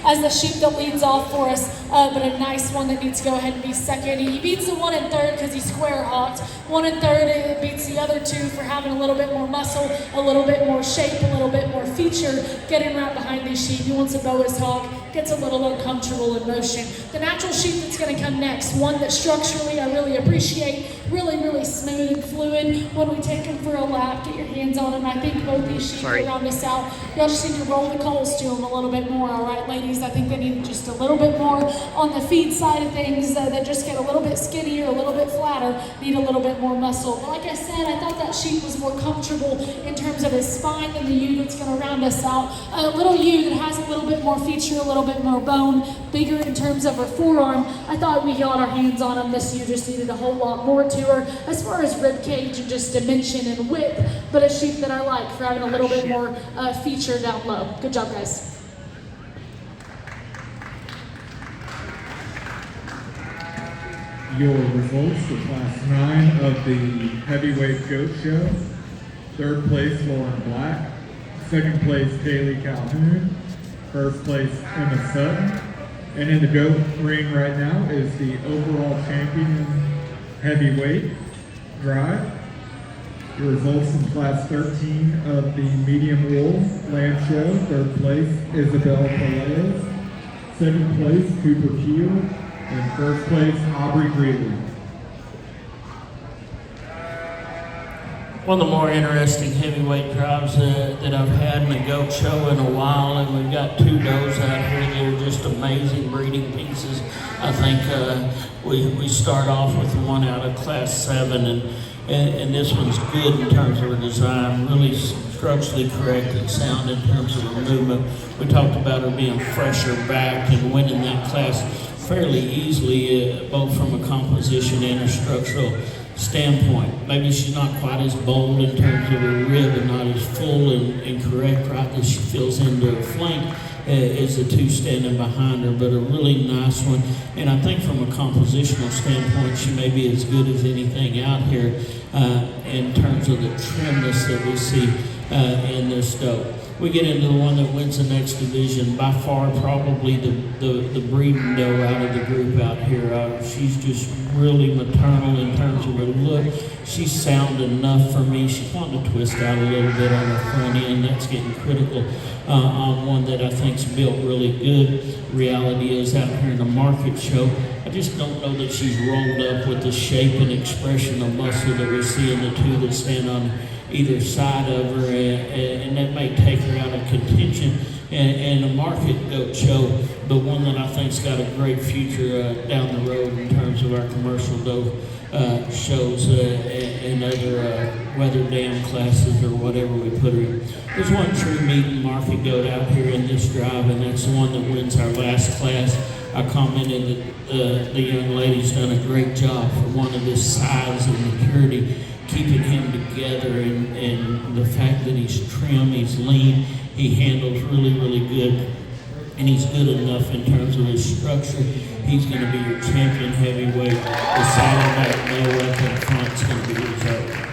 as the sheep that leads off for us, but a nice one that needs to go ahead and be second. He beats the 1 and 3rd because he's square hot. 1 and 3rd, it beats the other 2 for having a little bit more muscle, a little bit more shape, a little bit more feature, getting right behind these sheep. He wants a Boas hog, gets a little uncomfortable in motion. The natural sheep that's going to come next, one that structurally I really appreciate, really smooth and fluid. When we take him for a lap, get your hands on him. I think both these sheep will round us out. Y'all just need to roll the coals to them a little bit more, all right, ladies? I think they need just a little bit more on the feed side of things. They just get a little bit skinnier, a little bit flatter, need a little bit more muscle. But like I said, I thought that sheep was more comfortable in terms of his spine than the ewe that's going to round us out. A little ewe that has a little bit more feature, a little bit more bone, bigger in terms of her forearm. I thought we got our hands on him. This ewe just needed a whole lot more to her as far as rib cage and just dimension and width, but a sheep that I like for having a little bit more feature down low. Good job, guys. Your results for Class 9 of the Heavyweight Goat Show. 3rd place, Lauren Black. 2nd place, Kaylee Calhoun. 1st place, Emma Sutton. And in the goat ring right now is the overall champion heavyweight drive. Your results in Class 13 of the Medium Wool Lamb Show. 3rd place, Isabel Pelaez. 2nd place, Cooper Keel. And 1st place, Aubrey Greeley. One of the more interesting heavyweight drives that I've had in a goat show in a while, and we've got 2 does out here that are just amazing breeding pieces. I think we start off with one out of Class 7, and this one's good in terms of her design, really structurally correct and sound in terms of her movement. We talked about her being fresher back and winning that class fairly easily, both from a composition and a structural standpoint. Maybe she's not quite as bold in terms of her rib and not as full and correct right as she feels into her flank as the 2 standing behind her, but a really nice one. And I think from a compositional standpoint, she may be as good as anything out here in terms of the trimness that we see in this doe. We get into the one that wins the next division, by far probably the breeding doe out of the group out here. She's just really maternal in terms of her look. She's sound enough for me. She's wanting to twist out a little bit on her front end. That's getting critical on one that I think's built really good. Reality is out here in the market show, I just don't know that she's rolled up with the shape and expression of muscle that we see in the 2 that stand on either side of her, and that may take her out of contention in a market goat show, but one that I think's got a great future down the road in terms of our commercial doe shows and other weather dam classes or whatever we put her in. There's one true meat and market goat out here in this drive, and that's the one that wins our last class. I commented that the young lady's done a great job for one of his size and maturity, keeping him together, and the fact that he's trim, he's lean, he handles really good, and he's good enough in terms of his structure. He's going to be your champion heavyweight. The saddleback no up in front is going to be his own.